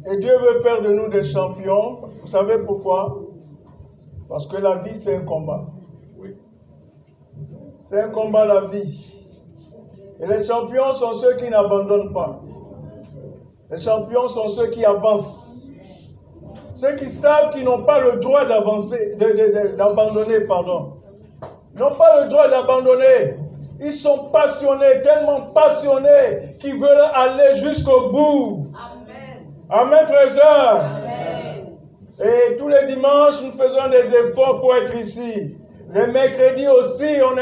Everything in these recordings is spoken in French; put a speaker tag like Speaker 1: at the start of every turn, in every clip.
Speaker 1: Et Dieu veut faire de nous des champions. Vous savez pourquoi? Parce que la vie, c'est un combat. C'est un combat, la vie. Et les champions sont ceux qui n'abandonnent pas. Les champions sont ceux qui avancent. Ceux qui savent qu'ils n'ont pas le droit d'avancer, d'abandonner, pardon. Ils n'ont pas le droit d'abandonner. Ils sont passionnés, tellement passionnés, qu'ils veulent aller jusqu'au bout. Amen. Amen, frères et sœurs. Amen. Et tous les dimanches, nous faisons des efforts pour être ici. Les mercredis aussi, on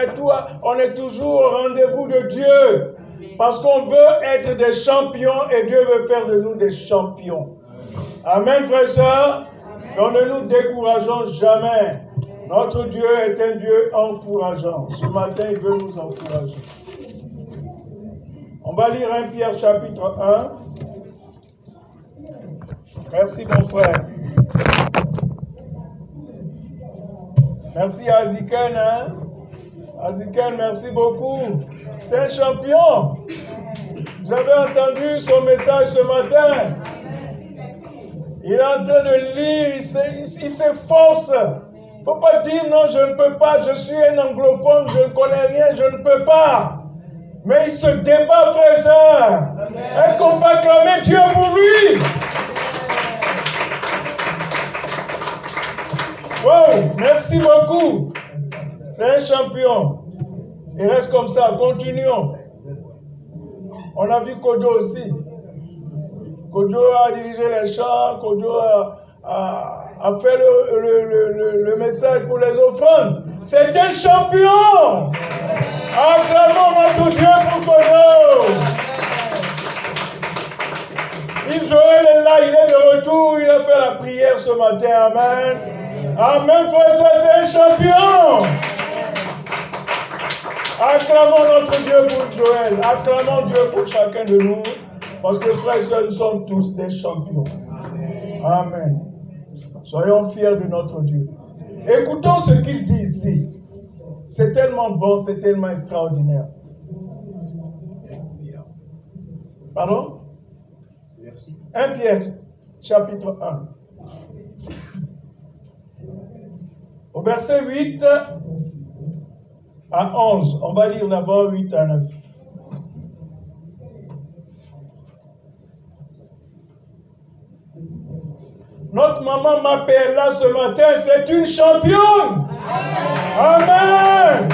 Speaker 1: est toujours au rendez-vous de Dieu. Parce qu'on veut être des champions et Dieu veut faire de nous des champions. Amen, frères et sœurs. Donc ne nous décourageons jamais. Notre Dieu est un Dieu encourageant. Ce matin, il veut nous encourager. On va lire 1 Pierre chapitre 1. Merci mon frère. Merci à Aziken. Aziken, merci beaucoup. C'est un champion. Vous avez entendu son message ce matin. Il est en train de lire, il s'efforce. Il ne faut pas dire non, je ne peux pas, je suis un anglophone, je ne connais rien, je ne peux pas. Mais il se débat, frères et sœurs. Est-ce qu'on peut acclamer Dieu pour lui? Wow, merci beaucoup. C'est un champion. Il reste comme ça, continuons. On a vu Kojo aussi. Kojo a dirigé les chants, Kojo a fait le message pour les offrandes. C'est un champion. Acclamons notre Dieu pour Kojo. Yves Joël est là, il est de retour, il a fait la prière ce matin. Amen. Amen, frère, ça c'est un champion. Acclamons notre Dieu pour Joël. Acclamons Dieu pour chacun de nous. Parce que frères et sœurs, nous sommes tous des champions. Amen. Soyons fiers de notre Dieu. Écoutons ce qu'il dit ici. C'est tellement bon, c'est tellement extraordinaire. Pardon? 1 Pierre, chapitre 1. Au verset 8 à 11. On va lire d'abord 8 à 9. Notre maman m'appelle là ce matin, c'est une championne. Amen.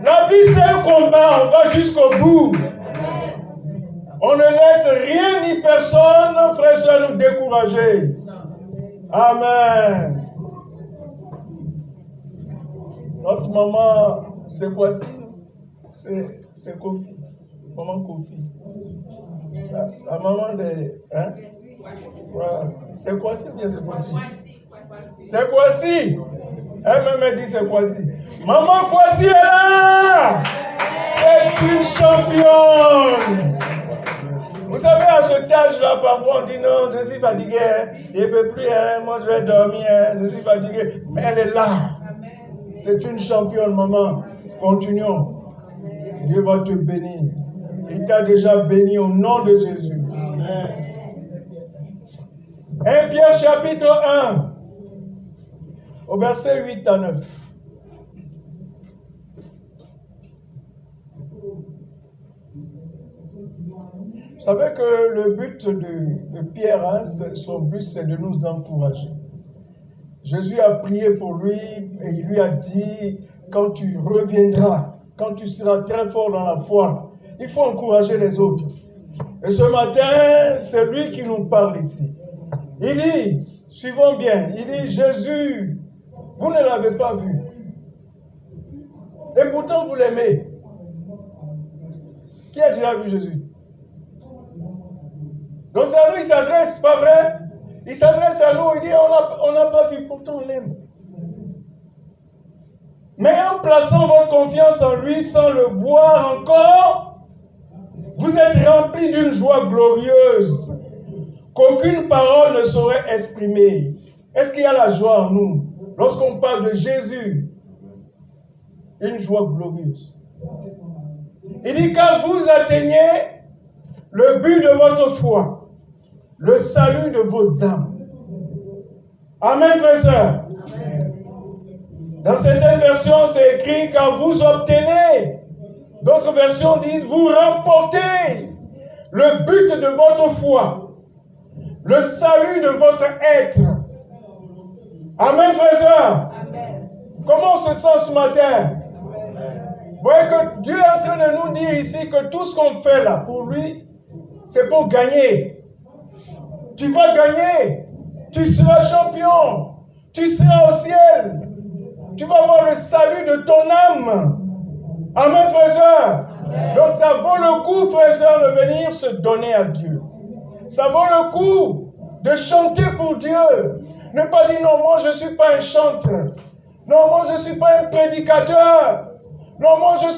Speaker 1: La vie c'est un combat, on va jusqu'au bout. On ne laisse rien ni personne, frère et sœurs, nous décourager. Amen. Notre maman, c'est quoi ça? C'est Kofi. Maman Kofi. La maman des... Hein? Voilà. C'est quoi si bien c'est quoi si? C'est quoi si? Elle-même dit c'est quoi si? Maman quoi si est là? C'est une championne. Vous savez, à ce âge-là, parfois on dit non, je suis fatigué, je ne peux plus, moi je vais dormir, je suis fatigué. Mais elle est là. C'est une championne, maman. Continuons. Dieu va te bénir. Il t'a déjà béni au nom de Jésus. Amen. 1 Pierre chapitre 1, au verset 8 à 9. Vous savez que le but de Pierre, hein, son but, c'est de nous encourager. Jésus a prié pour lui et il lui a dit, quand tu reviendras, quand tu seras très fort dans la foi, il faut encourager les autres. Et ce matin, c'est lui qui nous parle ici. Il dit, suivons bien, il dit, Jésus, vous ne l'avez pas vu. Et pourtant, vous l'aimez. Qui a déjà vu Jésus? Donc c'est à nous, il s'adresse, pas vrai? Il s'adresse à nous, il dit, on n'a pas vu, pourtant on l'aime. Mais en plaçant votre confiance en lui sans le voir encore, vous êtes remplis d'une joie glorieuse qu'aucune parole ne saurait exprimer. Est-ce qu'il y a la joie en nous? Lorsqu'on parle de Jésus, une joie glorieuse. Il dit, quand vous atteignez le but de votre foi, le salut de vos âmes. Amen, frères et sœurs. Dans certaines versions, c'est écrit quand vous obtenez. D'autres versions disent vous remportez le but de votre foi, le salut de votre être. Amen, frères et sœurs. Comment on se sent ce matin? Vous voyez que Dieu est en train de nous dire ici que tout ce qu'on fait là, pour lui, c'est pour gagner. Tu vas gagner. Tu seras champion. Tu seras au ciel. Tu vas avoir le salut de ton âme. Amen, frères et sœurs. Donc ça vaut le coup, frères et sœurs, de venir se donner à Dieu. Ça vaut le coup de chanter pour Dieu. Ne pas dire non, moi je ne suis pas un chanteur. Non, moi je ne suis pas un prédicateur. Non, moi je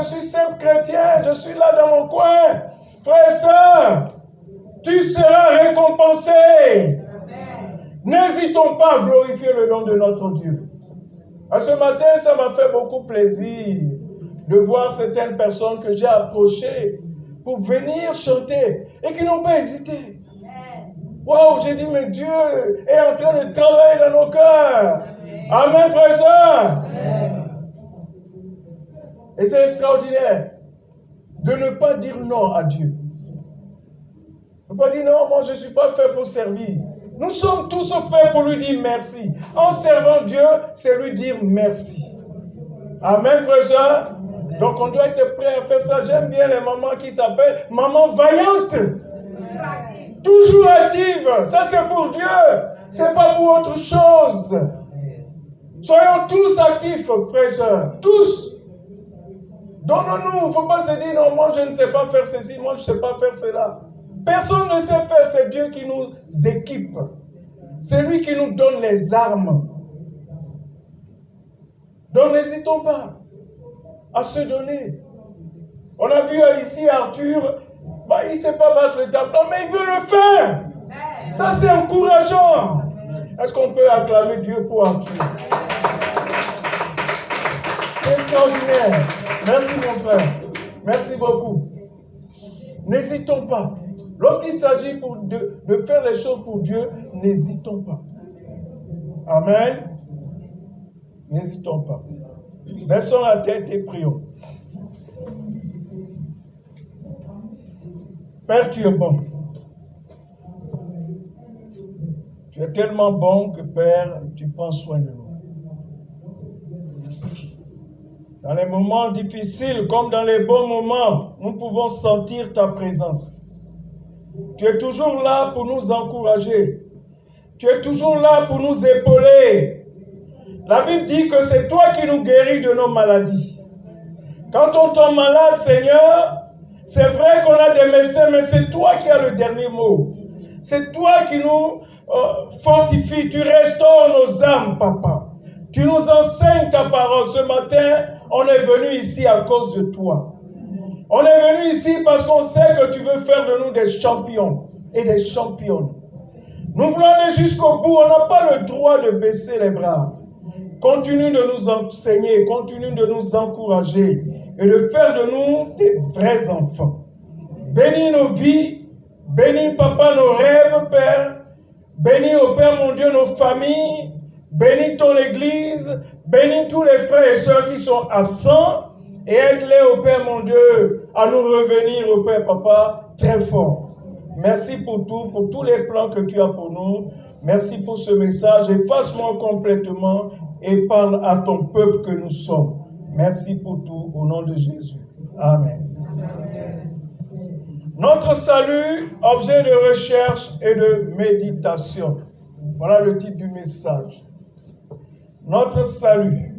Speaker 1: suis simple chrétien. Je suis là dans mon coin. Frères et sœurs, tu seras récompensé. N'hésitons pas à glorifier le nom de notre Dieu. À ce matin, ça m'a fait beaucoup plaisir de voir certaines personnes que j'ai approchées pour venir chanter et qui n'ont pas hésité. Waouh, j'ai dit, mais Dieu est en train de travailler dans nos cœurs. Amen, frères et sœurs. Et c'est extraordinaire de ne pas dire non à Dieu. Ne pas dire non, moi je ne suis pas fait pour servir. Nous sommes tous faits pour lui dire merci. En servant Dieu, c'est lui dire merci. Amen, frères et sœurs. Donc on doit être prêt à faire ça. J'aime bien les mamans qui s'appellent maman vaillante. Toujours active. Ça c'est pour Dieu. C'est pas pour autre chose. Soyons tous actifs, frères et sœurs. Tous. Donnons-nous. Il ne faut pas se dire non, moi je ne sais pas faire ceci, moi je ne sais pas faire cela. Personne ne sait faire, c'est Dieu qui nous équipe. C'est lui qui nous donne les armes. Donc n'hésitons pas à se donner. On a vu ici Arthur, il ne sait pas battre le tableau, mais il veut le faire. Ça c'est encourageant. Est-ce qu'on peut acclamer Dieu pour Arthur? C'est extraordinaire. Merci mon frère. Merci beaucoup. N'hésitons pas. Lorsqu'il s'agit de faire les choses pour Dieu, n'hésitons pas. Amen. N'hésitons pas. Baissons la tête et prions. Père, tu es bon. Tu es tellement bon que, Père, tu prends soin de nous. Dans les moments difficiles comme dans les bons moments, nous pouvons sentir ta présence. Tu es toujours là pour nous encourager. Tu es toujours là pour nous épauler. La Bible dit que c'est toi qui nous guéris de nos maladies. Quand on tombe malade, Seigneur, c'est vrai qu'on a des médecins, mais c'est toi qui as le dernier mot. C'est toi qui nous fortifie. Tu restaures nos âmes, Papa. Tu nous enseignes ta parole. Ce matin, on est venu ici à cause de toi. On est venu ici parce qu'on sait que tu veux faire de nous des champions et des championnes. Nous voulons aller jusqu'au bout. On n'a pas le droit de baisser les bras. Continue de nous enseigner, continue de nous encourager et de faire de nous des vrais enfants. Bénis nos vies, bénis, Papa, nos rêves, Père. Bénis, oh Père, mon Dieu, nos familles. Bénis ton Église. Bénis tous les frères et sœurs qui sont absents. Et aide-les, oh Père, mon Dieu, à nous revenir, oh Père, Papa, très fort. Merci pour tout, pour tous les plans que tu as pour nous. Merci pour ce message. Efface-moi complètement et parle à ton peuple que nous sommes. Merci pour tout, au nom de Jésus. Amen. Notre salut, objet de recherche et de méditation. Voilà le titre du message. Notre salut.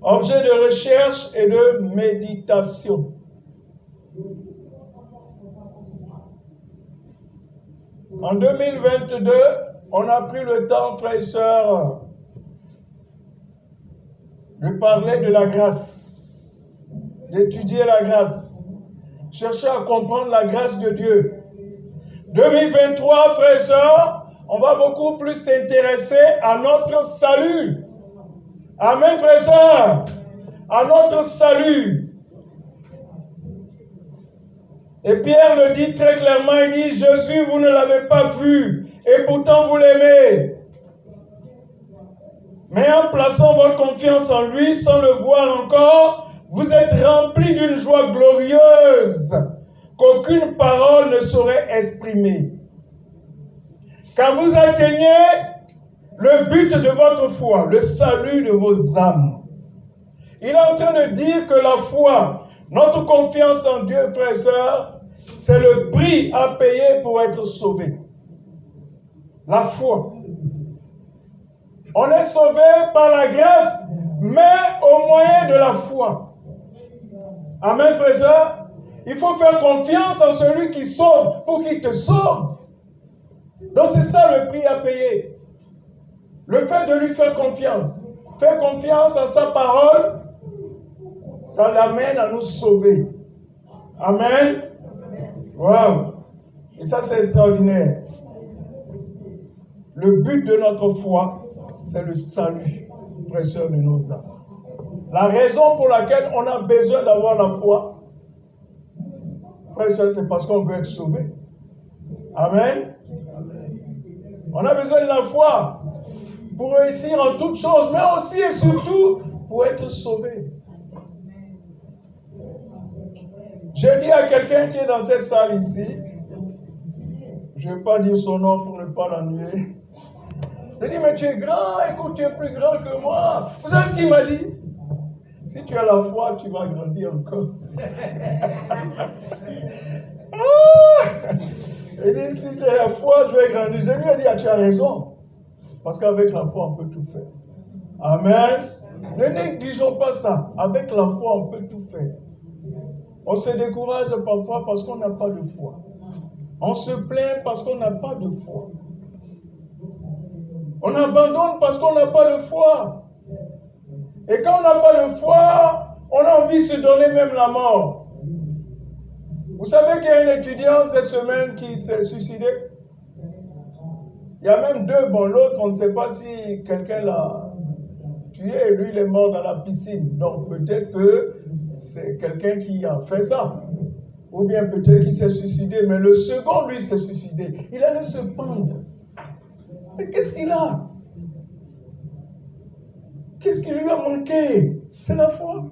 Speaker 1: Objet de recherche et de méditation. En 2022, on a pris le temps, frères et sœurs, de parler de la grâce, d'étudier la grâce, chercher à comprendre la grâce de Dieu. 2023, frères et sœurs, on va beaucoup plus s'intéresser à notre salut. Amen, frères et sœurs, à notre salut. Et Pierre le dit très clairement, il dit, Jésus, vous ne l'avez pas vu, et pourtant vous l'aimez. Mais en plaçant votre confiance en lui, sans le voir encore, vous êtes remplis d'une joie glorieuse qu'aucune parole ne saurait exprimer. Car vous atteignez le but de votre foi, le salut de vos âmes. Il est en train de dire que la foi, notre confiance en Dieu, frères et sœurs, c'est le prix à payer pour être sauvé. La foi. On est sauvé par la grâce, mais au moyen de la foi. Amen, frères et sœurs. Il faut faire confiance en celui qui sauve pour qu'il te sauve. Donc c'est ça le prix à payer. Le fait de lui faire confiance. Faire confiance en sa parole, ça l'amène à nous sauver. Amen. Wow. Et ça, c'est extraordinaire. Le but de notre foi, c'est le salut, frères et sœurs, de nos âmes. La raison pour laquelle on a besoin d'avoir la foi, frères et sœurs, c'est parce qu'on veut être sauvé. Amen. On a besoin de la foi pour réussir en toutes choses, mais aussi et surtout pour être sauvé. Je dis à quelqu'un qui est dans cette salle ici, je ne vais pas dire son nom pour ne pas l'ennuyer. Je dis, mais tu es grand, écoute, tu es plus grand que moi. Vous savez ce qu'il m'a dit? Si tu as la foi, tu vas grandir encore. Il dit, si tu as la foi, je vais grandir. Je lui ai dit, ah, tu as raison. Parce qu'avec la foi, on peut tout faire. Amen. Ne négligeons pas ça. Avec la foi, on peut tout faire. On se décourage parfois parce qu'on n'a pas de foi. On se plaint parce qu'on n'a pas de foi. On abandonne parce qu'on n'a pas de foi. Et quand on n'a pas de foi, on a envie de se donner même la mort. Vous savez qu'il y a une étudiante cette semaine qui s'est suicidée. Il y a même deux. Bon, l'autre, on ne sait pas si quelqu'un l'a tué et lui, il est mort dans la piscine. Donc peut-être que c'est quelqu'un qui a fait ça. Ou bien peut-être qu'il s'est suicidé. Mais le second, lui, s'est suicidé. Il allait se pendre. Mais qu'est-ce qu'il a? Qu'est-ce qui lui a manqué? C'est la foi.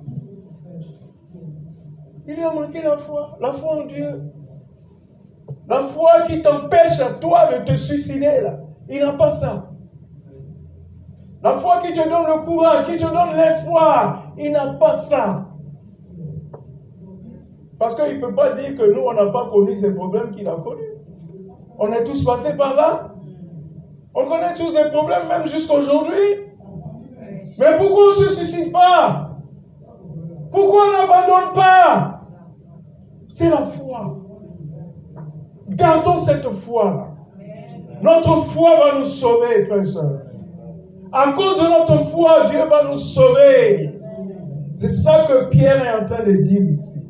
Speaker 1: Il lui a manqué la foi en Dieu. La foi qui t'empêche à toi de te suicider, là. Il n'a pas ça. La foi qui te donne le courage, qui te donne l'espoir, il n'a pas ça. Parce qu'il ne peut pas dire que nous, on n'a pas connu ces problèmes qu'il a connus. On est tous passés par là. On connaît tous des problèmes, même jusqu'à aujourd'hui. Mais pourquoi on ne se suicide pas? Pourquoi on n'abandonne pas? C'est la foi. Gardons cette foi-là. Notre foi va nous sauver, frères et sœurs. À cause de notre foi, Dieu va nous sauver. C'est ça que Pierre est en train de dire ici.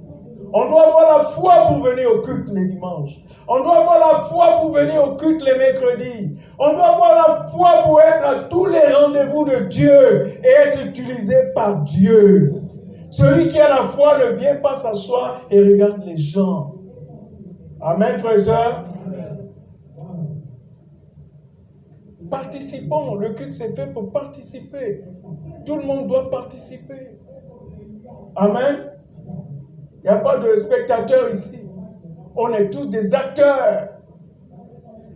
Speaker 1: On doit avoir la foi pour venir au culte les dimanches. On doit avoir la foi pour venir au culte les mercredis. On doit avoir la foi pour être à tous les rendez-vous de Dieu et être utilisé par Dieu. Celui qui a la foi ne vient pas s'asseoir et regarde les gens. Amen, frères et sœurs. Participons. Le culte s'est fait pour participer. Tout le monde doit participer. Amen. Il n'y a pas de spectateurs ici. On est tous des acteurs.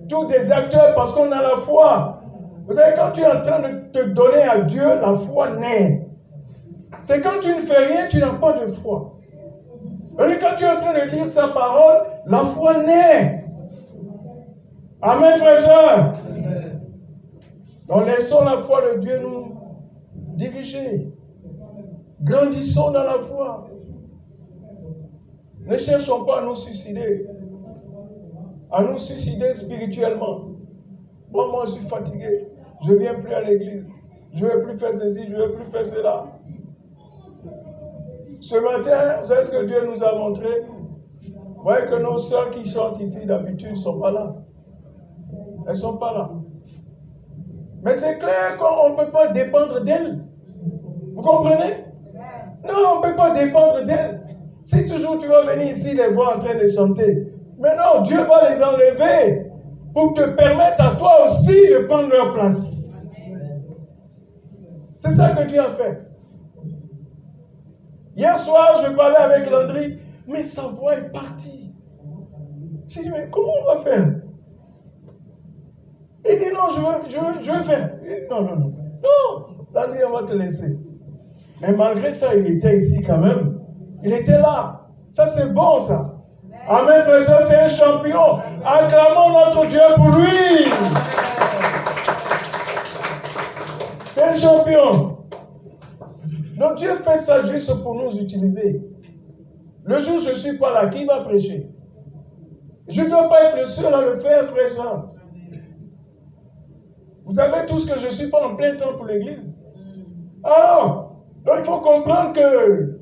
Speaker 1: Tous des acteurs parce qu'on a la foi. Vous savez, quand tu es en train de te donner à Dieu, la foi naît. C'est quand tu ne fais rien, tu n'as pas de foi. Et quand tu es en train de lire sa parole, la foi naît. Amen, frères et sœurs. Donc laissons la foi de Dieu nous diriger. Grandissons dans la foi. Ne cherchons pas à nous suicider. À nous suicider spirituellement. Bon, moi je suis fatigué. Je ne viens plus à l'église. Je ne vais plus faire ceci, je ne vais plus faire cela. Ce matin, vous savez ce que Dieu nous a montré? Vous voyez que nos sœurs qui chantent ici d'habitude ne sont pas là. Elles ne sont pas là. Mais c'est clair qu'on ne peut pas dépendre d'elles. Vous comprenez? Non, on ne peut pas dépendre d'elles. Si toujours tu vas venir ici les voir en train de chanter, mais non, Dieu va les enlever pour te permettre à toi aussi de prendre leur place. C'est ça que Dieu a fait. Hier soir, je parlais avec Landry, mais sa voix est partie. J'ai dit, mais comment on va faire? Il dit, non, je veux faire. Il dit, non. Landry, on va te laisser. Mais malgré ça, il était ici quand même. Il était là. Ça, c'est bon, ça. Amen, frère, ça, c'est un champion. Acclamons notre Dieu pour lui. C'est un champion. Donc Dieu fait ça juste pour nous utiliser. Le jour où je ne suis pas là, qui va prêcher? Je ne dois pas être le seul à le faire, frère Jean. Vous savez tous que je ne suis pas en plein temps pour l'église. Alors, donc il faut comprendre que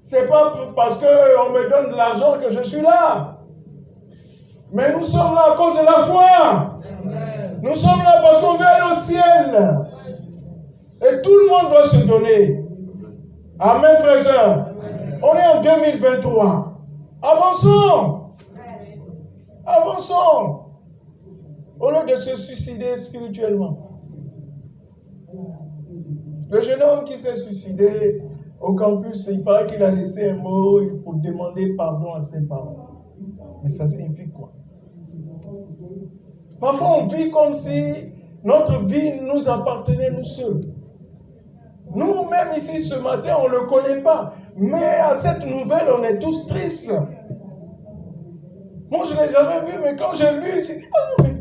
Speaker 1: ce n'est pas parce qu'on me donne de l'argent que je suis là. Mais nous sommes là à cause de la foi. Nous sommes là parce qu'on veut aller au ciel. Et tout le monde doit se donner. Amen, frères et sœurs. On est en 2023. Avançons. Avançons. Au lieu de se suicider spirituellement. Le jeune homme qui s'est suicidé au campus, il paraît qu'il a laissé un mot pour demander pardon à ses parents. Mais ça signifie quoi? Parfois, on vit comme si notre vie nous appartenait nous seuls. Nous-mêmes ici ce matin, on ne le connaît pas. Mais à cette nouvelle, on est tous tristes. Moi, je ne l'ai jamais vu, mais quand j'ai lu, j'ai dit, ah, mais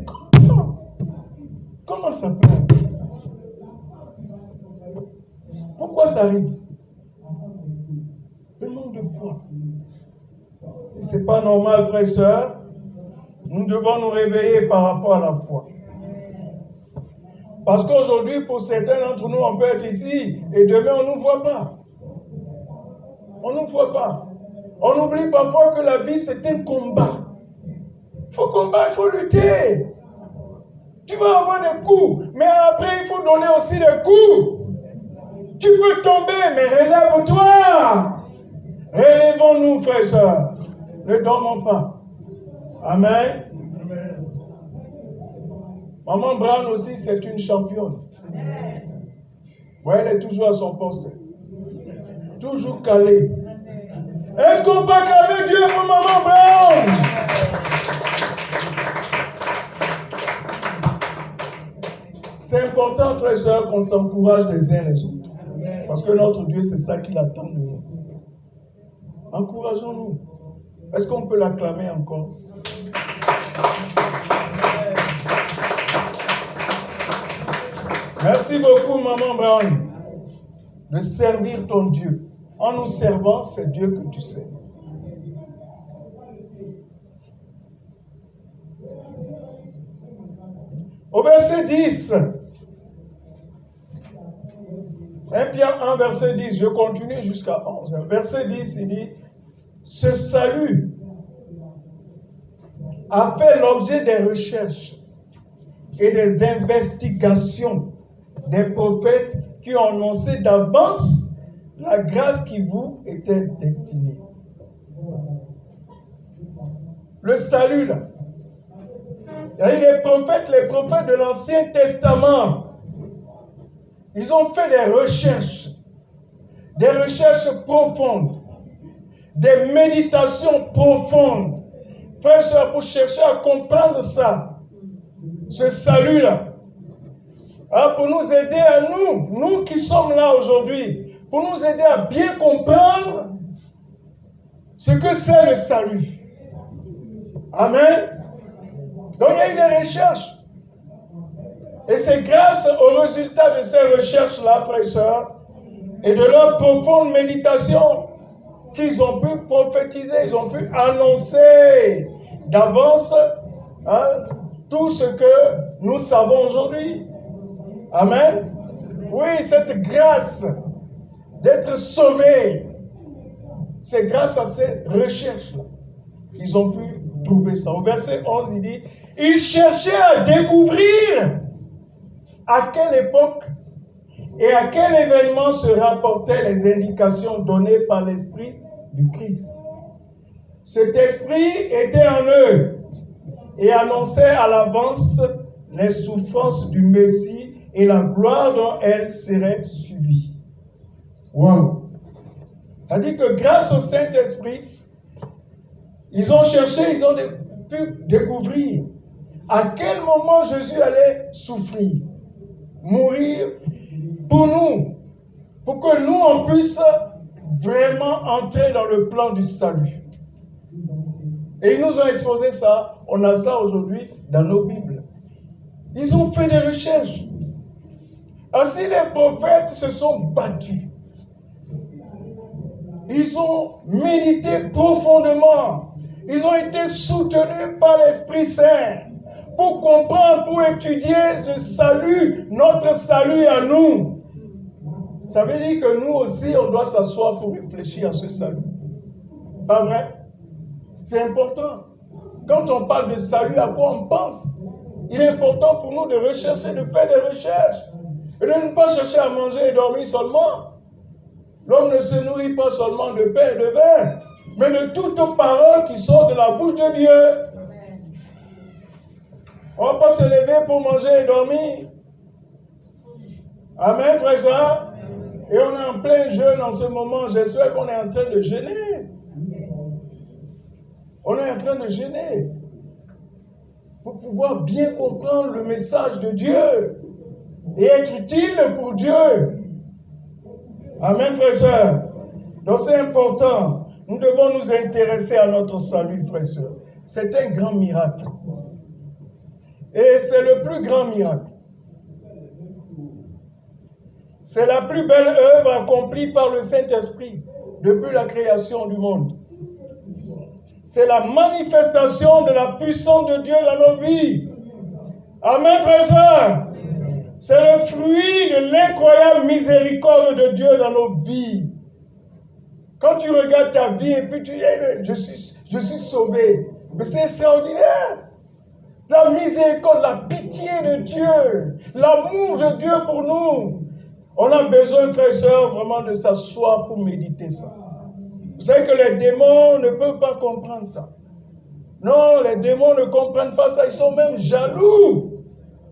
Speaker 1: comment ça peut arriver ça? Pourquoi ça arrive? Le manque de foi. Et ce n'est pas normal, frères et sœurs. Nous devons nous réveiller par rapport à la foi. Parce qu'aujourd'hui, pour certains d'entre nous, on peut être ici et demain, on ne nous voit pas. On ne nous voit pas. On oublie parfois que la vie, c'est un combat. Il faut combattre, il faut lutter. Tu vas avoir des coups, mais après, il faut donner aussi des coups. Tu peux tomber, mais relève-toi. Relèvons-nous, frères et sœurs. Ne dormons pas. Amen. Maman Brown aussi, c'est une championne. Ouais, elle est toujours à son poste. Toujours calée. Est-ce qu'on peut acclamer Dieu pour Maman Brown? C'est important, frères et sœurs, qu'on s'encourage les uns les autres. Parce que notre Dieu, c'est ça qu'il attend de nous. Encourageons-nous. Est-ce qu'on peut l'acclamer encore? Merci beaucoup, Maman Brown, de servir ton Dieu. En nous servant, c'est Dieu que tu sers. Au verset 10, 1 Pierre 1, verset 10, je continue jusqu'à 11. Verset 10, il dit, ce salut a fait l'objet des recherches et des investigations des prophètes qui ont annoncé d'avance la grâce qui vous était destinée. Le salut, là. Et les prophètes de l'Ancien Testament, ils ont fait des recherches profondes, des méditations profondes, frères et sœurs, pour chercher à comprendre ça, ce salut-là. Pour nous aider à nous qui sommes là aujourd'hui, pour nous aider à bien comprendre ce que c'est le salut. Amen. Donc il y a eu des recherches. Et c'est grâce au résultat de ces recherches-là, frères et sœurs, et de leur profonde méditation, qu'ils ont pu prophétiser, ils ont pu annoncer d'avance tout ce que nous savons aujourd'hui. Amen. Oui, cette grâce d'être sauvés, c'est grâce à ces recherches-là qu'ils ont pu trouver ça. Au verset 11, il dit, ils cherchaient à découvrir à quelle époque et à quel événement se rapportaient les indications données par l'Esprit du Christ. Cet esprit était en eux et annonçait à l'avance les souffrances du Messie et la gloire dont elles seraient suivies. Wow! C'est-à-dire que grâce au Saint-Esprit, ils ont cherché, ils ont pu découvrir à quel moment Jésus allait souffrir, mourir pour nous, pour que nous, on puisse vraiment entrer dans le plan du salut. Et ils nous ont exposé ça, on a ça aujourd'hui dans nos Bibles. Ils ont fait des recherches. Ainsi, les prophètes se sont battus. Ils ont médité profondément. Ils ont été soutenus par l'Esprit Saint pour comprendre, pour étudier le salut, notre salut à nous. Ça veut dire que nous aussi, on doit s'asseoir pour réfléchir à ce salut. Pas vrai? C'est important. Quand on parle de salut, à quoi on pense? Il est important pour nous de rechercher, de faire des recherches. Et de ne pas chercher à manger et dormir seulement. L'homme ne se nourrit pas seulement de pain et de vin, mais de toutes paroles qui sortent de la bouche de Dieu. On ne va pas se lever pour manger et dormir. Amen, frère et sœurs. Et on est en plein jeûne en ce moment. J'espère qu'on est en train de jeûner. On est en train de jeûner pour pouvoir bien comprendre le message de Dieu et être utile pour Dieu. Amen, frères et sœurs. Donc c'est important. Nous devons nous intéresser à notre salut, frères et sœurs. C'est un grand miracle. Et c'est le plus grand miracle. C'est la plus belle œuvre accomplie par le Saint-Esprit depuis la création du monde. C'est la manifestation de la puissance de Dieu dans nos vies. Amen, frères et sœurs. C'est le fruit de l'incroyable miséricorde de Dieu dans nos vies. Quand tu regardes ta vie et puis tu dis, je suis sauvé. Mais c'est extraordinaire. La miséricorde, la pitié de Dieu, l'amour de Dieu pour nous. On a besoin, frères et sœurs, vraiment de s'asseoir pour méditer ça. Vous savez que les démons ne peuvent pas comprendre ça. Non, les démons ne comprennent pas ça. Ils sont même jaloux.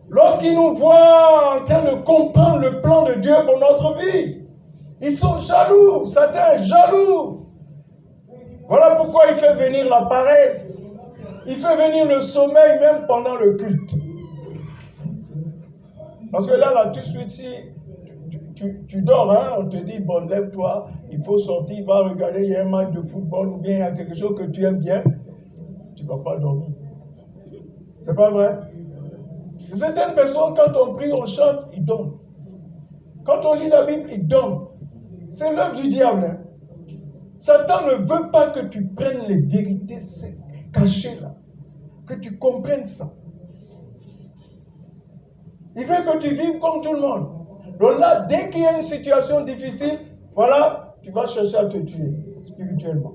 Speaker 1: Lorsqu'ils nous voient en train de comprendre le plan de Dieu pour notre vie, ils sont jaloux. Satan est jaloux. Voilà pourquoi il fait venir la paresse. Il fait venir le sommeil même pendant le culte. Parce que là tout de suite, si tu dors, hein, on te dit, bon, lève-toi, il faut sortir, va regarder, il y a un match de football ou bien il y a quelque chose que tu aimes bien, tu ne vas pas dormir. C'est pas vrai? Certaines personnes, quand on prie, on chante, ils dorment. Quand on lit la Bible, ils dorment. C'est l'œuvre du diable. Hein. Satan ne veut pas que tu prennes les vérités cachées là, que tu comprennes ça. Il veut que tu vives comme tout le monde. Donc là, dès qu'il y a une situation difficile, voilà, tu vas chercher à te tuer, spirituellement,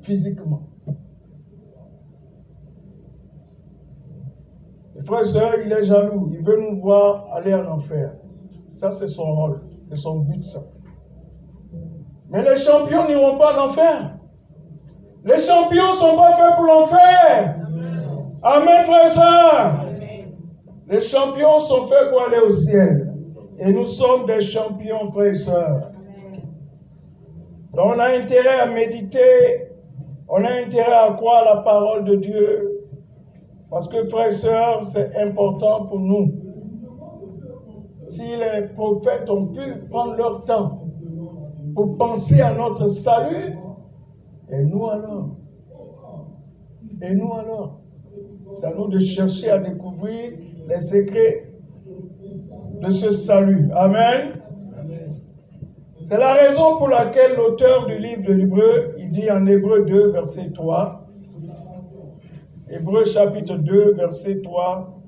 Speaker 1: physiquement. Les frères et sœurs, il est jaloux, il veut nous voir aller en enfer. Ça, c'est son rôle, c'est son but, ça. Mais les champions n'iront pas en enfer. Les champions ne sont pas faits pour l'enfer. Amen, frères et sœurs. Les champions sont faits pour aller au ciel. Et nous sommes des champions, frères et sœurs. Donc on a intérêt à méditer, on a intérêt à croire la parole de Dieu. Parce que, frères et sœurs, c'est important pour nous. Si les prophètes ont pu prendre leur temps pour penser à notre salut, et nous alors? Et nous alors? C'est à nous de chercher à découvrir les secrets de ce salut. Amen. C'est la raison pour laquelle l'auteur du livre de l'Hébreu, il dit en Hébreu 2, verset 3, Hébreu chapitre 2, verset 3,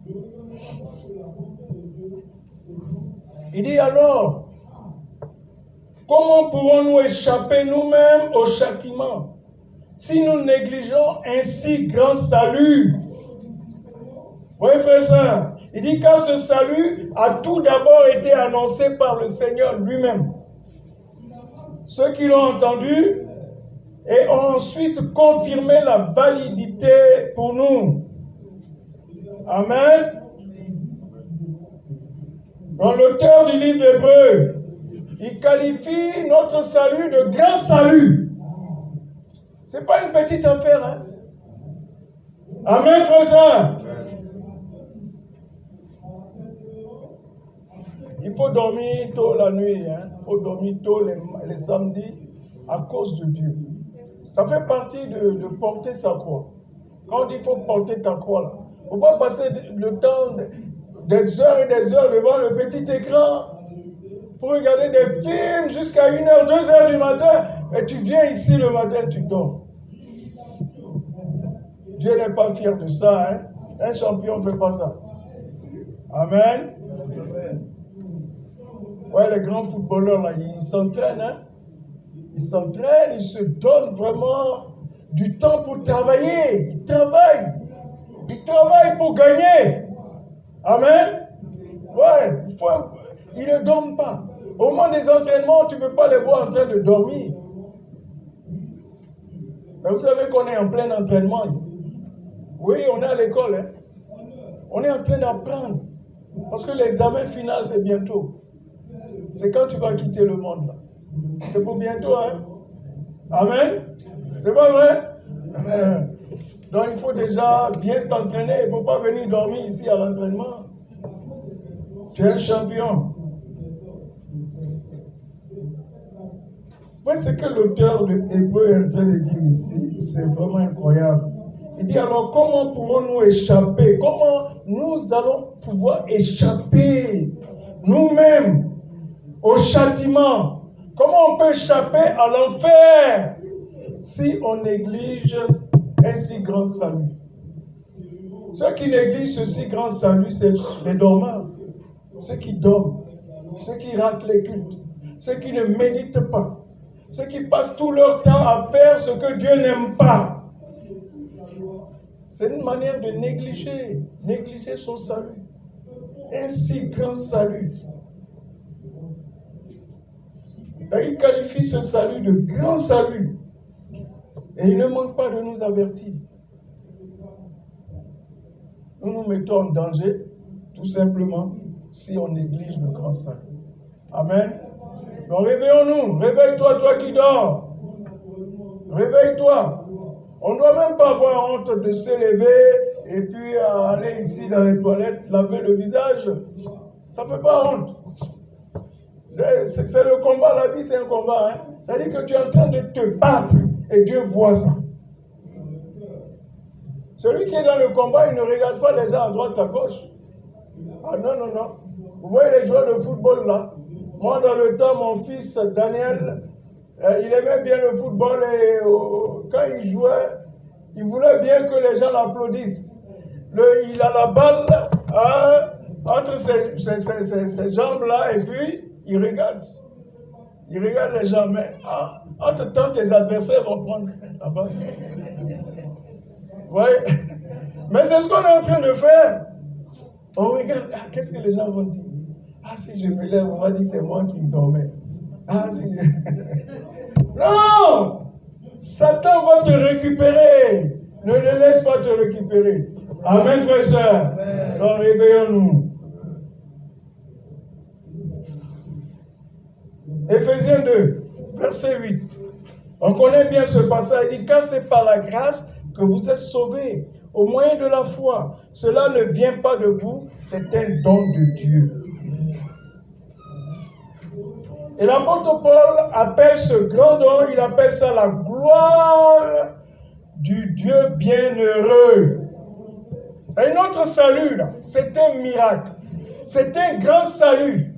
Speaker 1: il dit alors, comment pourrons-nous échapper nous-mêmes au châtiment si nous négligeons ainsi grand salut? Oui, frère et sœur, il dit car ce salut a tout d'abord été annoncé par le Seigneur lui-même. Ceux qui l'ont entendu et ensuite confirmer la validité pour nous. Amen. Dans l'auteur du livre d'Hébreux, il qualifie notre salut de grand salut. Ce n'est pas une petite affaire. Hein? Amen, frère. Il faut dormir tôt la nuit. Il faut dormir tôt les samedis à cause de Dieu. Ça fait partie de porter sa croix. Quand on dit qu'il faut porter ta croix, là, il ne faut pas passer le temps des heures et des heures devant le petit écran pour regarder des films jusqu'à 1h, 2h du matin et tu viens ici le matin, tu dors. Dieu n'est pas fier de ça. Hein? Un champion ne fait pas ça. Amen. Ouais, les grands footballeurs, là, ils s'entraînent. Hein? Ils s'entraînent, ils se donnent vraiment du temps pour travailler. Ils travaillent. Ils travaillent pour gagner. Amen. Ouais, ils ne dorment pas. Au moment des entraînements, tu ne peux pas les voir en train de dormir. Mais vous savez qu'on est en plein entraînement ici. Oui, on est à l'école. Hein? On est en train d'apprendre. Parce que l'examen final, c'est bientôt. C'est quand tu vas quitter le monde. Là. C'est pour bientôt. Hein? Amen. C'est pas vrai? Amen. Donc il faut déjà bien t'entraîner. Il ne faut pas venir dormir ici à l'entraînement. Tu es un champion. Voici ce que l'auteur de Hébreux est en train de dire ici. C'est vraiment incroyable. Il dit alors comment pourrons-nous échapper? Comment nous allons pouvoir échapper nous-mêmes au châtiment? Comment on peut échapper à l'enfer si on néglige un si grand salut? Ceux qui négligent ce si grand salut, c'est les dormeurs. Ceux qui dorment, ceux qui ratent les cultes, ceux qui ne méditent pas, ceux qui passent tout leur temps à faire ce que Dieu n'aime pas. C'est une manière de négliger son salut. Un si grand salut. Et il qualifie ce salut de grand salut. Et il ne manque pas de nous avertir. Nous nous mettons en danger, tout simplement, si on néglige le grand salut. Amen. Donc réveillons-nous. Réveille-toi, toi qui dors. Réveille-toi. On ne doit même pas avoir honte de s'élever et puis aller ici dans les toilettes, laver le visage. Ça ne fait pas honte. C'est le combat, la vie c'est un combat. Hein? C'est-à-dire que tu es en train de te battre et Dieu voit ça. Celui qui est dans le combat, il ne regarde pas les gens à droite, à gauche. Ah non, non, non. Vous voyez les joueurs de football là? Moi, dans le temps, mon fils Daniel, il aimait bien le football et quand il jouait, il voulait bien que les gens l'applaudissent. Il a la balle entre ses jambes-là et puis il regarde. Il regarde les gens, mais entre-temps, tes adversaires vont prendre la balle. Ouais. Mais c'est ce qu'on est en train de faire. On regarde, qu'est-ce que les gens vont dire? Si je me lève, on va dire que c'est moi qui dormais. Non! Satan va te récupérer. Ne le laisse pas te récupérer. Amen, frères et sœurs. Donc réveillons-nous. Éphésiens 2, verset 8. On connaît bien ce passage. Il dit, car c'est par la grâce que vous êtes sauvés, au moyen de la foi. Cela ne vient pas de vous, c'est un don de Dieu. Et l'apôtre Paul appelle ce grand don, il appelle ça la gloire du Dieu bienheureux. Et notre salut, là, c'est un miracle. C'est un grand salut.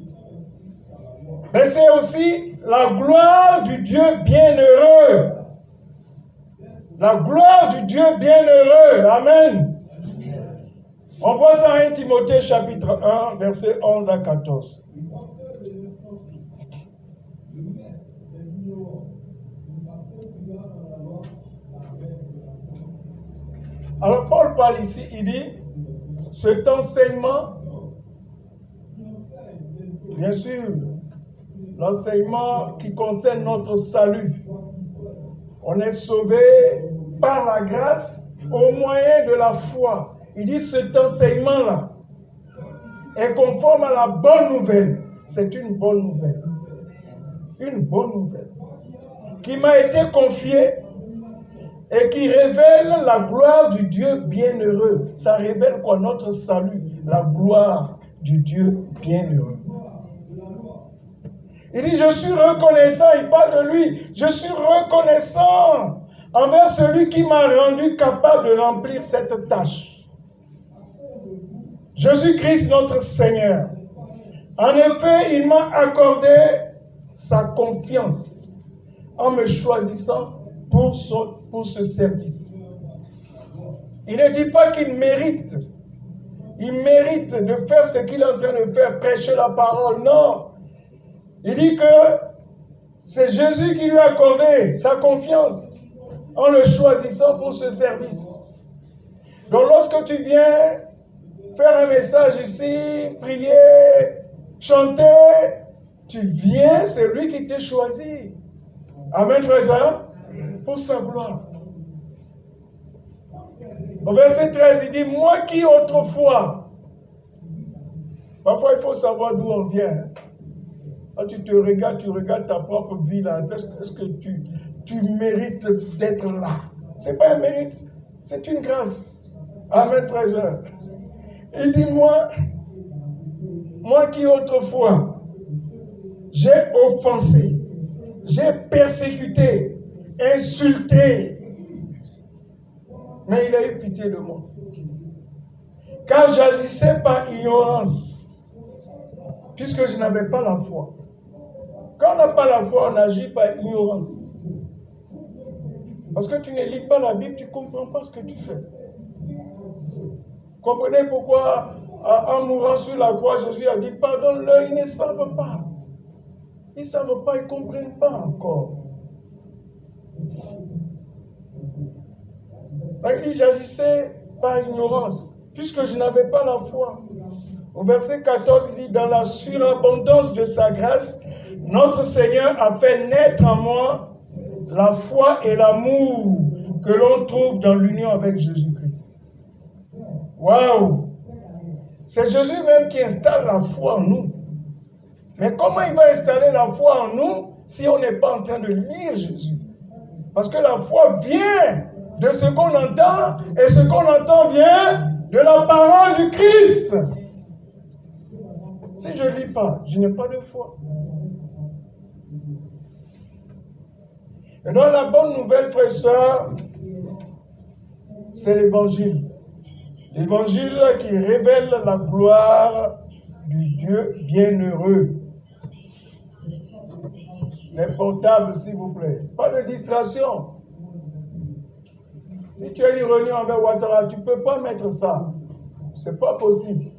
Speaker 1: Mais c'est aussi la gloire du Dieu bienheureux. La gloire du Dieu bienheureux. Amen. On voit ça en 1 Timothée chapitre 1, versets 11 à 14. Alors Paul parle ici, il dit, cet enseignement, bien sûr, l'enseignement qui concerne notre salut, On est sauvé par la grâce au moyen de la foi. Il dit cet enseignement-là est conforme à la bonne nouvelle. C'est une bonne nouvelle. Une bonne nouvelle. Qui m'a été confiée et qui révèle la gloire du Dieu bienheureux. Ça révèle quoi? Notre salut, la gloire du Dieu bienheureux. Il dit, je suis reconnaissant, il parle de lui, je suis reconnaissant envers celui qui m'a rendu capable de remplir cette tâche. Jésus-Christ notre Seigneur. En effet, il m'a accordé sa confiance en me choisissant pour ce service. Il ne dit pas qu'il mérite. Il mérite de faire ce qu'il est en train de faire, prêcher la parole. Non. Il dit que c'est Jésus qui lui a accordé sa confiance en le choisissant pour ce service. Donc lorsque tu viens faire un message ici, prier, chanter, tu viens, c'est lui qui t'a choisi. Amen, frère et sœur, pour sa gloire. Au verset 13, il dit, moi qui autrefois, parfois il faut savoir d'où on vient. Quand tu regardes ta propre vie là, est-ce que tu mérites d'être là? Ce n'est pas un mérite, c'est une grâce. Amen, frère et sœur. Il dit, moi qui autrefois, j'ai offensé, j'ai persécuté, insulté, mais il a eu pitié de moi. Car j'agissais par ignorance, puisque je n'avais pas la foi. Quand on n'a pas la foi, on agit par ignorance. Parce que tu ne lis pas la Bible, tu ne comprends pas ce que tu fais. Comprenez pourquoi, en mourant sur la croix, Jésus a dit, pardonne-leur, ils ne savent pas. Ils ne savent pas, ils ne comprennent pas encore. Il dit, j'agissais par ignorance, puisque je n'avais pas la foi. Au verset 14, il dit, dans la surabondance de sa grâce, notre Seigneur a fait naître en moi la foi et l'amour que l'on trouve dans l'union avec Jésus-Christ. Waouh! C'est Jésus même qui installe la foi en nous. Mais comment il va installer la foi en nous si on n'est pas en train de lire Jésus? Parce que la foi vient de ce qu'on entend, et ce qu'on entend vient de la parole du Christ. Si je ne lis pas, je n'ai pas de foi. Et donc la bonne nouvelle, frères et sœurs, c'est l'évangile. L'évangile qui révèle la gloire du Dieu bienheureux. Les portables, s'il vous plaît. Pas de distraction. Si tu as une réunion avec Ouattara, tu ne peux pas mettre ça. Ce n'est pas possible.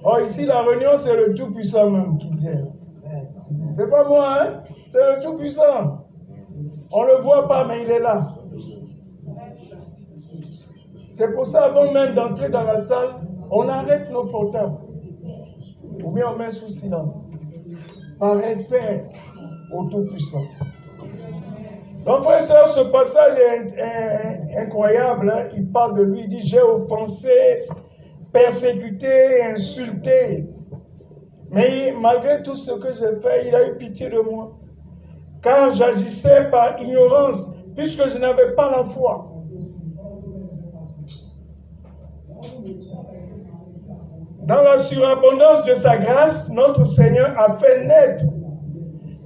Speaker 1: Or, ici, la réunion, c'est le Tout-Puissant même qui gère. Ce n'est pas moi, hein? C'est le Tout-Puissant. On ne le voit pas, mais il est là. C'est pour ça, avant même d'entrer dans la salle, on arrête nos portables. Ou bien on met sous silence. Par respect au Tout-Puissant. Donc, frère et sœur, ce passage est incroyable. Hein? Il parle de lui, il dit, j'ai offensé, persécuté, insulté. Mais malgré tout ce que j'ai fait, il a eu pitié de moi. Car j'agissais par ignorance, puisque je n'avais pas la foi. Dans la surabondance de sa grâce, notre Seigneur a fait naître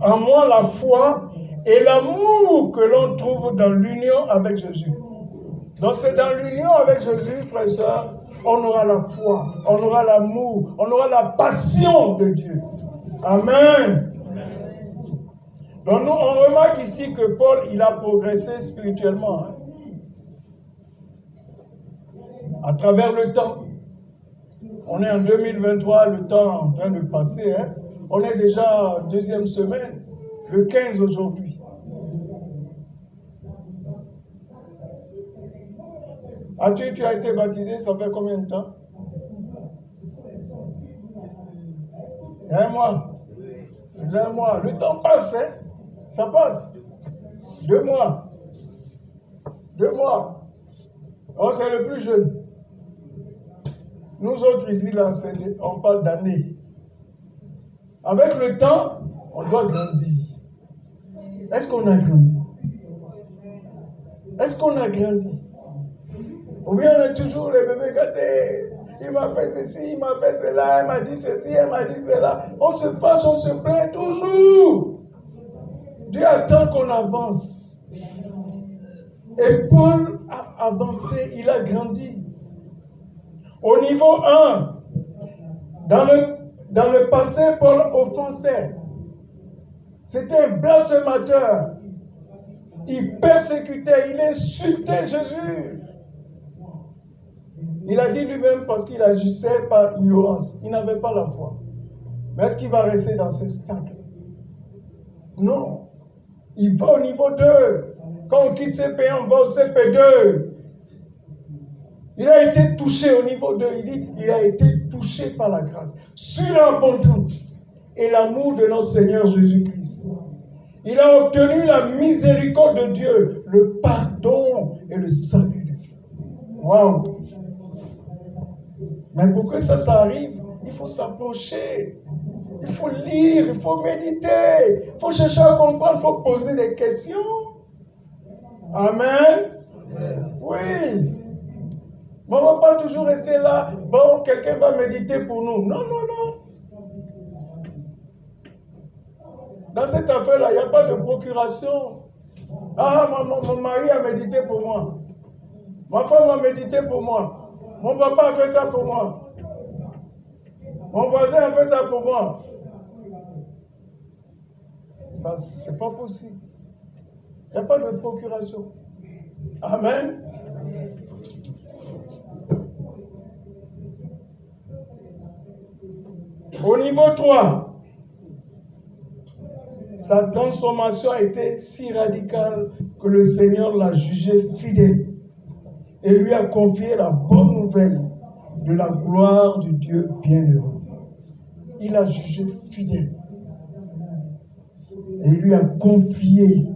Speaker 1: en moi la foi et l'amour que l'on trouve dans l'union avec Jésus. Donc c'est dans l'union avec Jésus, frères et sœurs, on aura la foi, on aura l'amour, on aura la passion de Dieu. Amen. Donc nous, on remarque ici que Paul, il a progressé spirituellement. Hein. À travers le temps. On est en 2023, le temps est en train de passer. Hein. On est déjà deuxième semaine, le 15 aujourd'hui. Tu as été baptisé, ça fait combien de temps? Un mois. 2 mois. Le temps passe, hein? Ça passe. 2 mois. 2 mois. Oh, c'est le plus jeune. Nous autres ici, là, on parle d'années. Avec le temps, on doit grandir. Est-ce qu'on a grandi? Est-ce qu'on a grandi? Ou bien on est toujours les bébés gâtés. Il m'a fait ceci, il m'a fait cela, elle m'a dit ceci, elle m'a dit cela. On se fâche, on se plaint toujours. Dieu attend qu'on avance. Et Paul a avancé, il a grandi. Au niveau 1, dans le passé, Paul offensait. C'était un blasphémateur. Il persécutait, il insultait Jésus. Il a dit lui-même parce qu'il agissait par ignorance. Il n'avait pas la foi. Mais est-ce qu'il va rester dans ce stade? Non. Il va au niveau 2. Quand on quitte CP1, on va au CP2. Il a été touché au niveau 2. Il dit, il a été touché par la grâce. Surabondante et l'amour de notre Seigneur Jésus-Christ. Il a obtenu la miséricorde de Dieu, le pardon et le salut de Dieu. Waouh! Mais pour que ça arrive, il faut s'approcher. Il faut lire, il faut méditer. Il faut chercher à comprendre, il faut poser des questions. Amen. Oui. Mais on ne va pas toujours rester là. Bon, quelqu'un va méditer pour nous. Non, non, non. Dans cette affaire-là, il n'y a pas de procuration. Ah, mon mari a médité pour moi. Ma femme a médité pour moi. Mon papa a fait ça pour moi. Mon voisin a fait ça pour moi. Ça, c'est pas possible. Il n'y a pas de procuration. Amen. Au niveau 3, sa transformation a été si radicale que le Seigneur l'a jugé fidèle et lui a confié la bonne nouvelle de la gloire du Dieu bienheureux. Il a jugé fidèle et il lui a confié.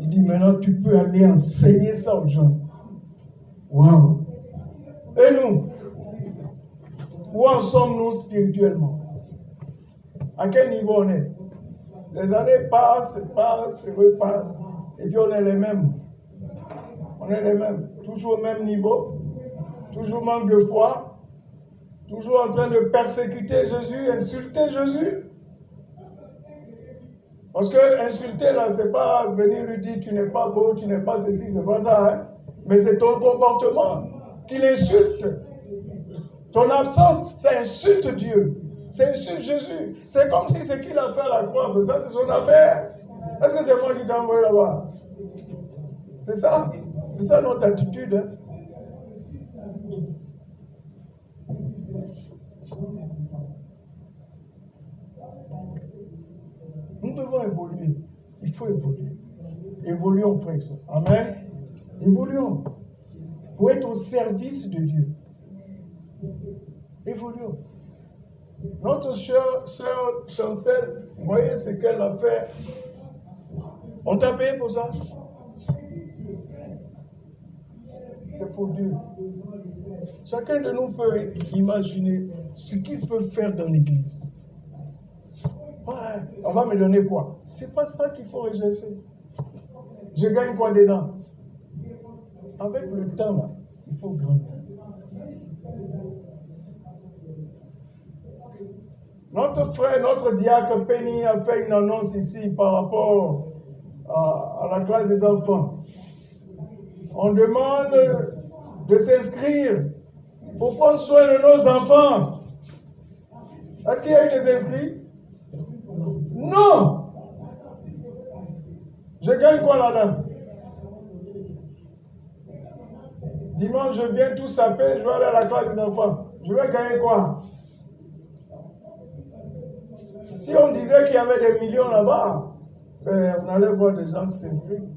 Speaker 1: Il dit maintenant tu peux aller enseigner ça aux gens. Waouh! Et nous, où en sommes-nous spirituellement? À quel niveau on est? Les années passent, repassent, et puis on est les mêmes. On est les mêmes. Toujours au même niveau, toujours manque de foi, toujours en train de persécuter Jésus, insulter Jésus. Parce que insulter là, c'est pas venir lui dire tu n'es pas beau, tu n'es pas ceci, c'est pas ça. Hein? Mais c'est ton comportement qui l'insulte. Ton absence, ça insulte Dieu. Ça insulte Jésus. C'est comme si ce qu'il a fait à la croix, ça c'est son affaire. Est-ce que c'est moi qui t'ai envoyé là-bas? C'est ça. C'est ça notre attitude. Hein? Nous devons évoluer. Il faut évoluer. Évoluons, frères. Amen. Évoluons. Pour être au service de Dieu. Évoluons. Notre sœur Chancel, vous voyez ce qu'elle a fait. On t'a payé pour ça? C'est pour Dieu. Chacun de nous peut imaginer ce qu'il peut faire dans l'église. Ouais, on va me donner quoi? C'est pas ça qu'il faut rechercher. Je gagne quoi dedans? Avec le temps, là, il faut grandir. Notre frère, notre diacre Penny a fait une annonce ici par rapport à la classe des enfants. On demande de s'inscrire pour prendre soin de nos enfants. Est-ce qu'il y a eu des inscrits? Non! Je gagne quoi là-dedans? Dimanche, je viens tout saper, je vais aller à la classe des enfants. Je vais gagner quoi? Si on disait qu'il y avait des millions là-bas, on allait voir des gens qui s'inscrivent.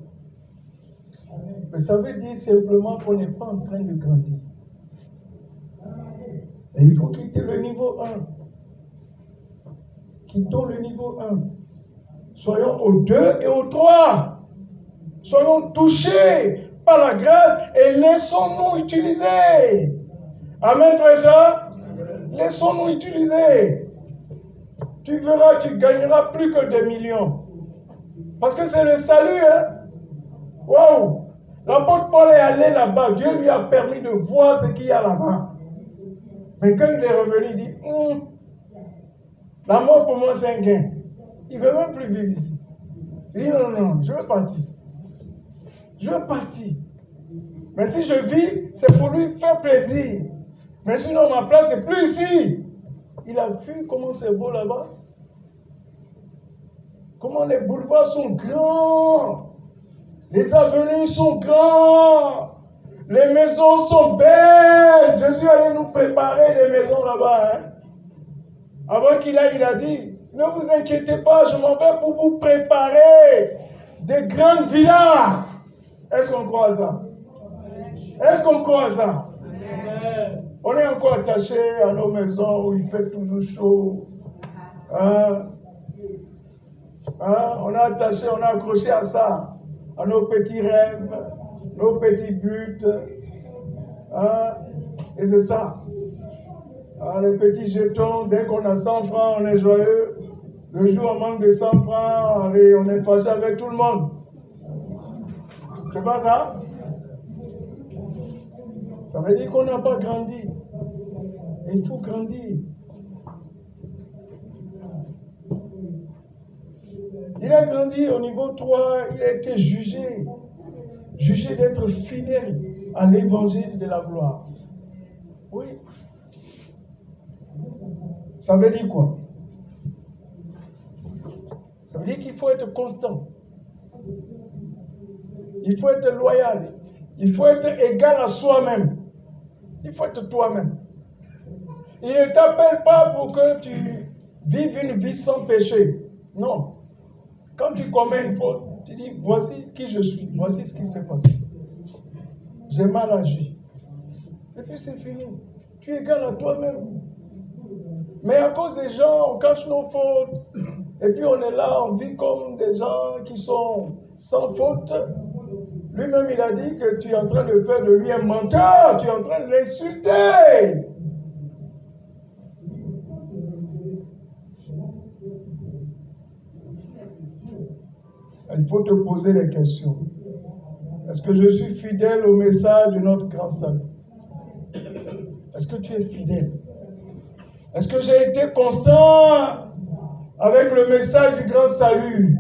Speaker 1: Mais ça veut dire simplement qu'on n'est pas en train de grandir. Et il faut quitter le niveau 1. Quittons le niveau 1. Soyons au 2 et au 3. Soyons touchés par la grâce et laissons-nous utiliser. Amen, frère et sœur. Laissons-nous utiliser. Tu verras, tu gagneras plus que des millions. Parce que c'est le salut, hein. Waouh! L'apôtre Paul est allé là-bas. Dieu lui a permis de voir ce qu'il y a là-bas. Mais quand il est revenu, il dit, la mort pour moi c'est un gain. Il ne veut même plus vivre ici. Il dit, non, je veux partir. Je veux partir. Mais si je vis, c'est pour lui faire plaisir. Mais sinon, ma place, c'est plus ici. Il a vu comment c'est beau là-bas. Comment les boulevards sont grands. Les avenues sont grands. Les maisons sont belles. Jésus allait nous préparer des maisons là-bas. Hein? Avant qu'il aille, il a dit, ne vous inquiétez pas, je m'en vais pour vous préparer des grandes villas. Est-ce qu'on croit à ça? Est-ce qu'on croit à ça? On est encore attaché à nos maisons où il fait toujours chaud. On est attaché, on est accroché à ça, à nos petits rêves, nos petits buts. Et c'est ça. Les petits jetons, dès qu'on a 100 francs, on est joyeux. Le jour où on manque de 100 francs, on est fâché avec tout le monde. C'est pas ça? Ça veut dire qu'on n'a pas grandi. Il faut grandir. Il a grandi au niveau 3, il a été jugé d'être fidèle à l'évangile de la gloire. Oui. Ça veut dire quoi? Ça veut dire qu'il faut être constant. Il faut être loyal. Il faut être égal à soi-même. Il faut être toi-même. Il ne t'appelle pas pour que tu vives une vie sans péché. Non. Quand tu commets une faute, tu dis, voici qui je suis, voici ce qui s'est passé. J'ai mal agi. Et puis c'est fini. Tu es égal à toi-même. Mais à cause des gens, on cache nos fautes. Et puis on est là, on vit comme des gens qui sont sans faute. Lui-même, il a dit que tu es en train de faire de lui un menteur. Tu es en train de l'insulter. Il faut te poser des questions. Est-ce que je suis fidèle au message de notre grand salut? Est-ce que tu es fidèle? Est-ce que j'ai été constant avec le message du grand salut?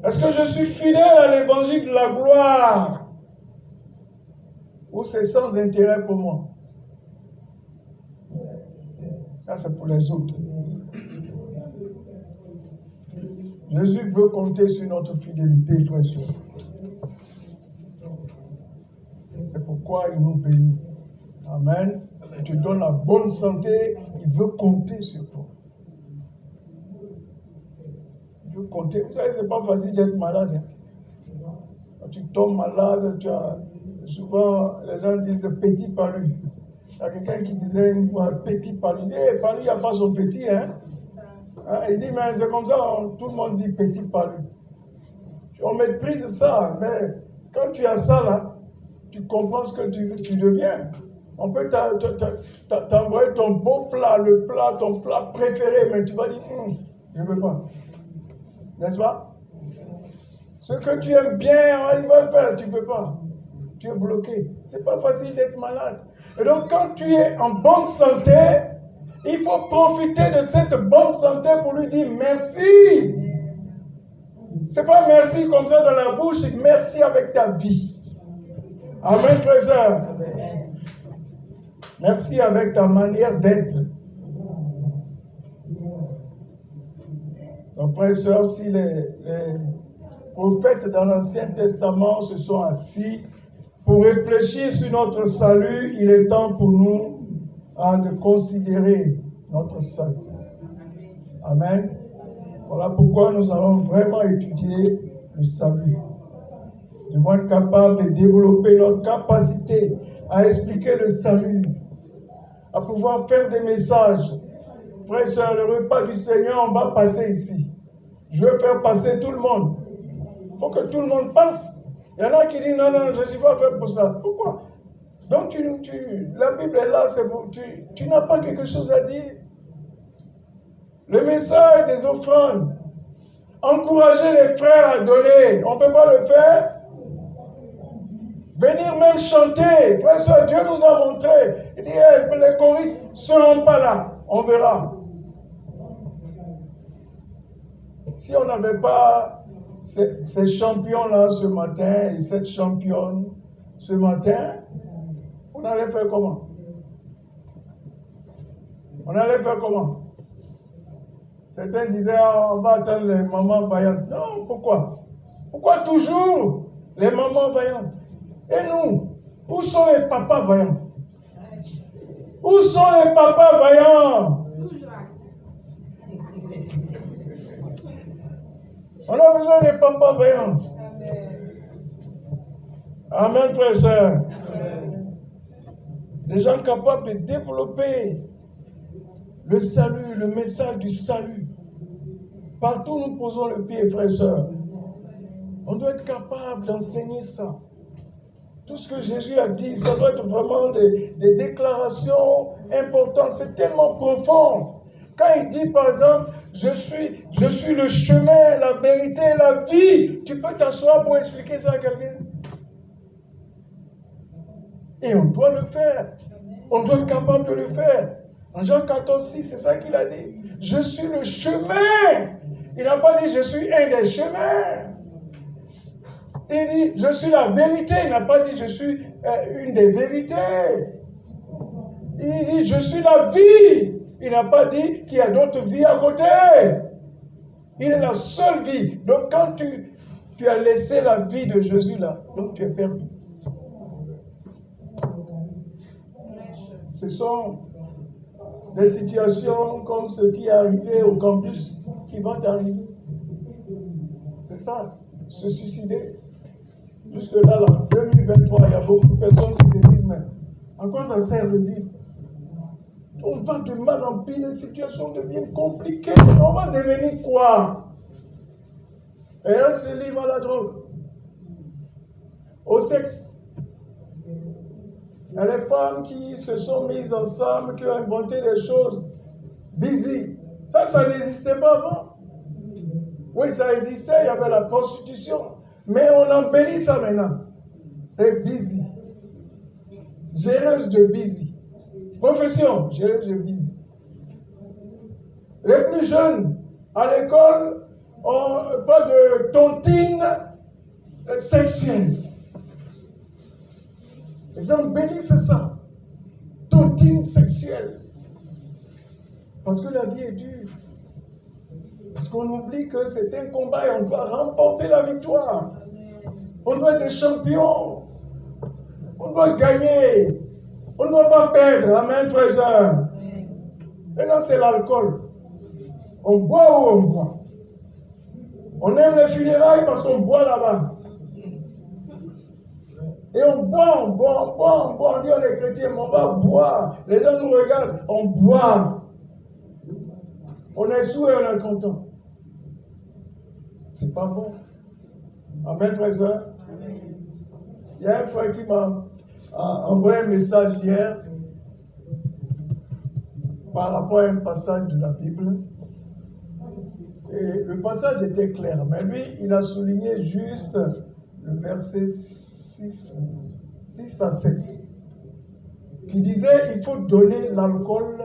Speaker 1: Est-ce que je suis fidèle à l'évangile de la gloire? Ou c'est sans intérêt pour moi? Ça, c'est pour les autres. Jésus veut compter sur notre fidélité, frère et sœur. C'est pourquoi il nous bénit. Amen. Il te donne la bonne santé, il veut compter sur toi. Il veut compter. Vous savez, c'est pas facile d'être malade. Hein. Quand tu tombes malade, souvent les gens disent petit palu. Il y a quelqu'un qui disait une fois petit palu. Palu, il n'y a pas son petit, hein. Il dit, mais c'est comme ça, tout le monde dit petit palu. On méprise ça, mais quand tu as ça là, tu comprends ce que tu deviens. On peut t'envoyer ton beau plat, ton plat préféré, mais tu vas dire, je ne veux pas. N'est-ce pas? Ce que tu aimes bien, il va le faire, tu ne veux pas. Tu es bloqué. C'est pas facile d'être malade. Et donc, quand tu es en bonne santé, il faut profiter de cette bonne santé pour lui dire merci. C'est pas merci comme ça dans la bouche, c'est merci avec ta vie. Amen, frère et sœur. Merci avec ta manière d'être. Donc, frère et sœur, si les prophètes dans l'Ancien Testament se sont assis pour réfléchir sur notre salut, il est temps pour nous de considérer notre salut. Amen. Voilà pourquoi nous allons vraiment étudier le salut. Nous devons être capables de développer notre capacité à expliquer le salut, à pouvoir faire des messages. Frères et sœurs, le repas du Seigneur, on va passer ici. Je veux faire passer tout le monde. Il faut que tout le monde passe. Il y en a qui disent non, je ne suis pas fait pour ça. Pourquoi? Donc la Bible est là, tu n'as pas quelque chose à dire. Le message des offrandes. Encourager les frères à donner. On ne peut pas le faire. Venir même chanter. Frère et soeur, Dieu nous a montré. Il dit, les choristes ne seront pas là. On verra. Si on n'avait pas ces champions-là ce matin et cette championne ce matin, on allait faire comment? On allait faire comment? Certains disaient, on va attendre les mamans vaillantes. Non, pourquoi? Pourquoi toujours les mamans vaillantes? Et nous, où sont les papas vaillants? Où sont les papas vaillants? On a besoin des papas vaillants. Amen, frères et sœurs. Des gens capables de développer le salut, le message du salut. Partout où nous posons le pied, frères et sœurs. On doit être capable d'enseigner ça. Tout ce que Jésus a dit, ça doit être vraiment des déclarations importantes. C'est tellement profond. Quand il dit, par exemple, je suis le chemin, la vérité, la vie, tu peux t'asseoir pour expliquer ça à quelqu'un. Et on doit le faire. On doit être capable de le faire. En Jean 14, 6, c'est ça qu'il a dit. Je suis le chemin. Il n'a pas dit, je suis un des chemins. Il dit, je suis la vérité. Il n'a pas dit, je suis une des vérités. Il dit, je suis la vie. Il n'a pas dit qu'il y a d'autres vies à côté. Il est la seule vie. Donc quand tu as laissé la vie de Jésus là, donc tu es perdu. Ce sont des situations comme ce qui est arrivé au campus qui vont arriver. C'est ça, se suicider. Jusque là, 2023, il y a beaucoup de personnes qui se disent, mais à quoi ça sert de vivre? On va de mal en pis, les situations deviennent compliquées. On va devenir quoi? Et on se livre à la drogue, au sexe. Il y a les femmes qui se sont mises ensemble, qui ont inventé des choses. Busy. Ça n'existait pas avant. Oui, ça existait, il y avait la prostitution. Mais on embellit ça maintenant. Et busy. Géreuse de busy. Profession, géreuse de busy. Les plus jeunes, à l'école, on parle de tontine sexuelle. Ils embellissent ça. Tontine sexuelle. Parce que la vie est dure. Parce qu'on oublie que c'est un combat et on doit remporter la victoire. On doit être des champions. On doit gagner. On ne doit pas perdre. Amen, frères et sœurs. Maintenant, c'est l'alcool. On boit ou on boit? On aime les funérailles parce qu'on boit là-bas. Et on boit. On dit on est chrétien, mais on va boire. Les gens nous regardent, on boit. On est sous et on est content. C'est pas bon. Amen, frère et sœur. Il y a un frère qui m'a envoyé un message hier par rapport à un passage de la Bible. Et le passage était clair, mais lui, il a souligné juste le verset 6 à 7, qui disait il faut donner l'alcool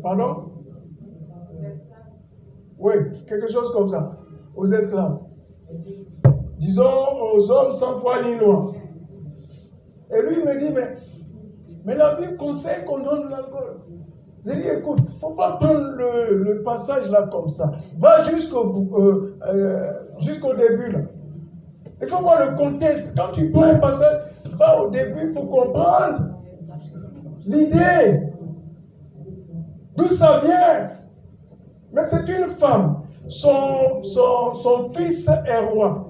Speaker 1: pardon? Oui, quelque chose comme ça, aux esclaves. Disons aux hommes sans foi ni loi. Et lui, il me dit, mais la Bible conseille qu'on donne de l'alcool. J'ai dit, écoute, il ne faut pas prendre le passage là comme ça. Va jusqu'au début là. Il faut voir le contexte. Quand tu prends un passage, va au début pour comprendre l'idée. D'où ça vient. Mais c'est une femme. Son fils est roi.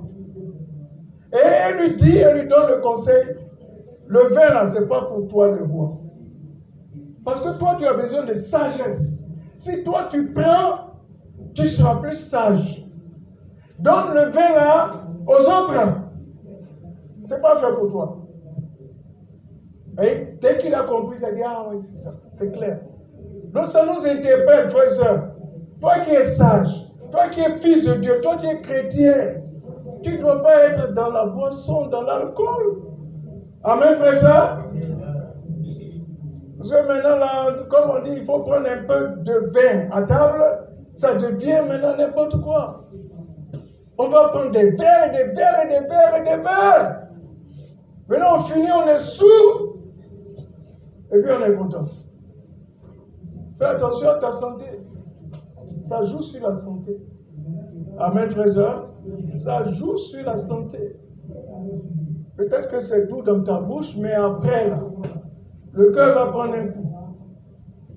Speaker 1: Et elle lui dit, elle lui donne le conseil, le vin là, ce n'est pas pour toi le roi. Parce que toi, tu as besoin de sagesse. Si toi, tu prends, tu seras plus sage. Donne le vin là aux autres. Ce n'est pas fait pour toi. Et dès qu'il a compris, ça dit, ah oui, c'est ça, c'est clair. Donc ça nous interpelle, frères et sœurs. Toi qui es sage, toi qui es fils de Dieu, toi qui es chrétien, tu ne dois pas être dans la boisson, dans l'alcool. Amen, frères et sœurs. Parce que maintenant, là, comme on dit, il faut prendre un peu de vin à table, ça devient maintenant n'importe quoi. On va prendre des verres, des verres, et des verres, et des verres. Maintenant, on finit, on est sous, et puis on est content. Fais attention à ta santé. Ça joue sur la santé. Amen, frères et sœurs. Ça joue sur la santé. Peut-être que c'est doux dans ta bouche, mais après, là, le cœur va prendre un coup.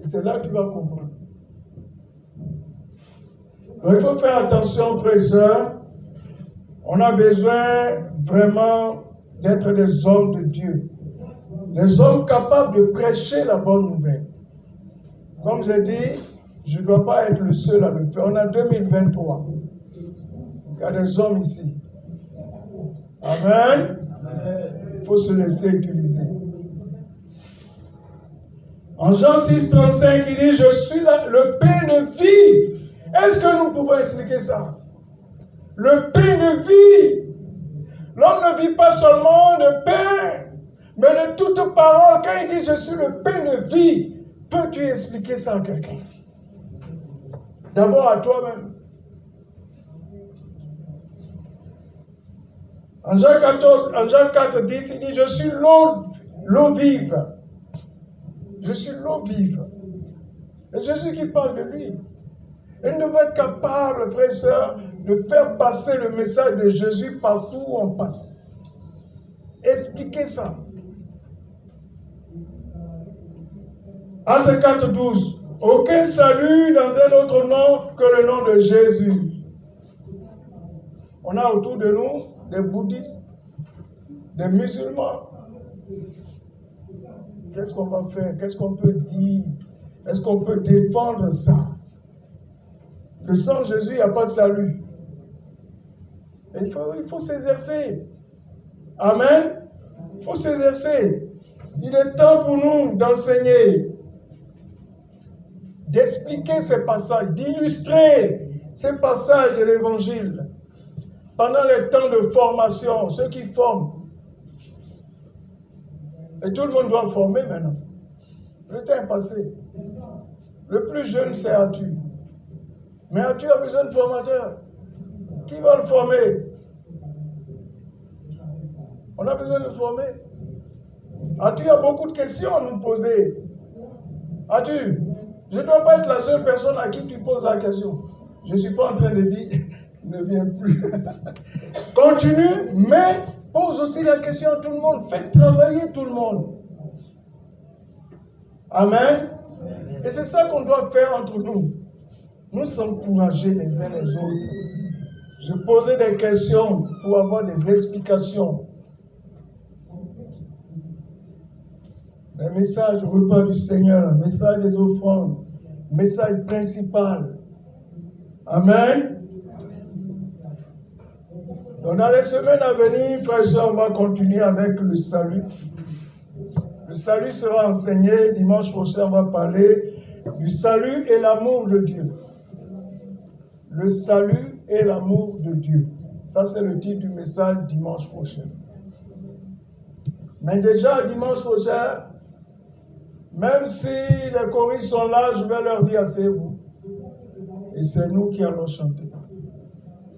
Speaker 1: Et c'est là que tu vas comprendre. Donc, il faut faire attention, frères et sœurs. On a besoin vraiment d'être des hommes de Dieu. Des hommes capables de prêcher la bonne nouvelle. Comme je dis, je ne dois pas être le seul à le faire. On a 2023. Il y a des hommes ici. Amen. Il faut se laisser utiliser. En Jean 6, 35, il dit, je suis le pain de vie. Est-ce que nous pouvons expliquer ça? Le pain de vie. L'homme ne vit pas seulement de pain, mais de toute parole. Quand il dit, je suis le pain de vie, peux-tu expliquer ça à quelqu'un? D'abord à toi-même. En Jean 4, 10, il dit, je suis l'eau vive. Je suis l'eau vive. Et Jésus qui parle de lui. Et nous devons être capables, frères et sœurs, de faire passer le message de Jésus partout où on passe. Expliquez ça. Actes 4, 12. Aucun salut dans un autre nom que le nom de Jésus. On a autour de nous des bouddhistes, des musulmans. Qu'est-ce qu'on va faire? Qu'est-ce qu'on peut dire? Est-ce qu'on peut défendre ça? Que sans Jésus, il n'y a pas de salut. Il faut s'exercer. Amen. Il faut s'exercer. Il est temps pour nous d'enseigner, d'expliquer ces passages, d'illustrer ces passages de l'Évangile. Pendant les temps de formation, ceux qui forment. Et tout le monde doit former maintenant. Le temps est passé. Le plus jeune, c'est Arthur. Mais Arthur a besoin de formateurs. Qui va le former? On a besoin de le former. Arthur a beaucoup de questions à nous poser. Arthur, je ne dois pas être la seule personne à qui tu poses la question. Je ne suis pas en train de dire, ne viens plus. Continue, mais pose aussi la question à tout le monde. Faites travailler tout le monde. Amen. Et c'est ça qu'on doit faire entre nous. Nous s'encourager les uns les autres. Se poser des questions pour avoir des explications. Le message au repas du Seigneur, message des offrandes, message principal. Amen. Donc dans les semaines à venir, frères et sœurs, on va continuer avec le salut. Le salut sera enseigné. Dimanche prochain, on va parler du salut et l'amour de Dieu. Le salut et l'amour de Dieu. Ça, c'est le titre du message dimanche prochain. Mais déjà, dimanche prochain, même si les choristes sont là, je vais leur dire, asseyez-vous. Et c'est nous qui allons chanter.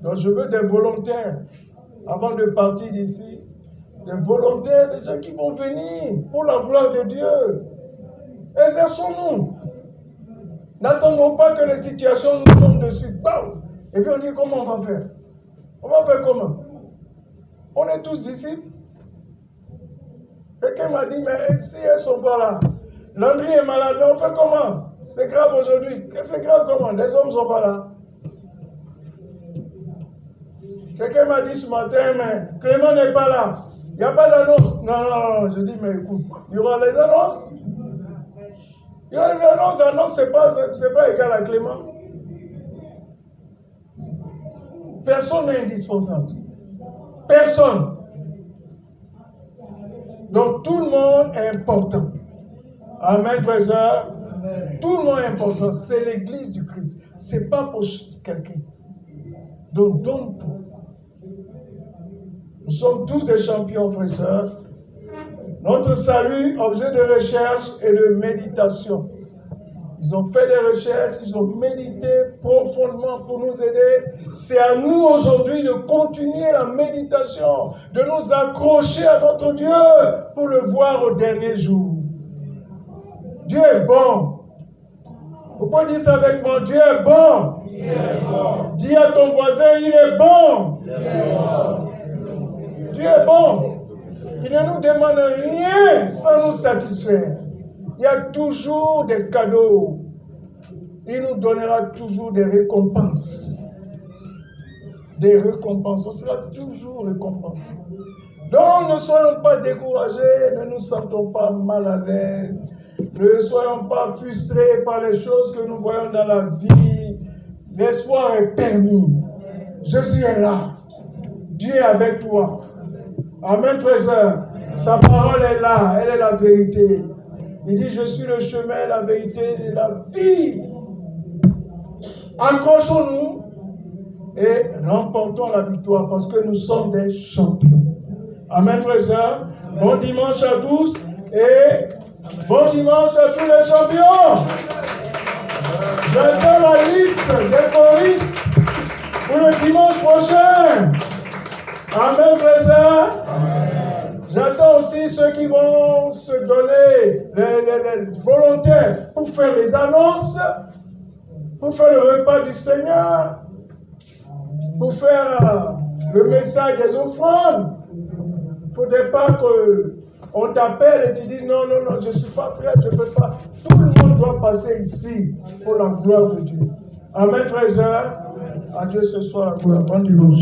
Speaker 1: Donc, je veux des volontaires, avant de partir d'ici, des volontaires, des gens qui vont venir pour la gloire de Dieu. Exerçons-nous. N'attendons pas que les situations nous tombent dessus. Bam! Et puis on dit, comment on va faire? On va faire comment? On est tous disciples. Quelqu'un m'a dit, mais si elles ne sont pas là, Landry est malade, mais on fait comment? C'est grave aujourd'hui. C'est grave comment? Les hommes ne sont pas là. Quelqu'un m'a dit ce matin, mais Clément n'est pas là. Il n'y a pas d'annonce. Non. Je dis, mais écoute, il y aura les annonces. Il y aura les annonces. Annonce, ce n'est pas égal à Clément. Personne n'est indispensable. Personne. Donc tout le monde est important. Amen, frères et sœurs. Tout le monde est important. C'est l'église du Christ. Ce n'est pas pour quelqu'un. Donc donne tout. Nous sommes tous des champions, frères et sœurs. Notre salut, objet de recherche et de méditation. Ils ont fait des recherches, ils ont médité profondément pour nous aider. C'est à nous aujourd'hui de continuer la méditation, de nous accrocher à notre Dieu pour le voir au dernier jour. Dieu est bon. Vous pouvez dire ça avec moi, Dieu est bon.
Speaker 2: Dieu est bon.
Speaker 1: Dis à ton voisin, il est bon.
Speaker 2: Dieu est bon.
Speaker 1: Dieu est bon. Il ne nous demande rien sans nous satisfaire. Il y a toujours des cadeaux. Il nous donnera toujours des récompenses. Des récompenses. On sera toujours récompensé. Donc ne soyons pas découragés, ne nous sentons pas mal à l'aise. Ne soyons pas frustrés par les choses que nous voyons dans la vie. L'espoir est permis. Jésus est là. Dieu est avec toi. Amen, frères et sœurs. Sa parole est là. Elle est la vérité. Il dit, je suis le chemin, la vérité et la vie. Accrochons-nous et remportons la victoire parce que nous sommes des champions. Amen, frères et sœurs. Bon dimanche à tous et bon dimanche à tous les champions. J'attends la liste des choristes pour le dimanche prochain. Amen, frères et sœurs. J'attends aussi ceux qui vont se donner, les volontaires, pour faire les annonces, pour faire le repas du Seigneur, pour faire le message des offrandes. Il ne faudrait pas qu'on t'appelle et tu dis non, je ne suis pas prêt, je ne peux pas. Tout le monde doit passer ici pour la gloire de Dieu. Amen, frères et sœurs. À Dieu ce soir la gloire. Bon dimanche.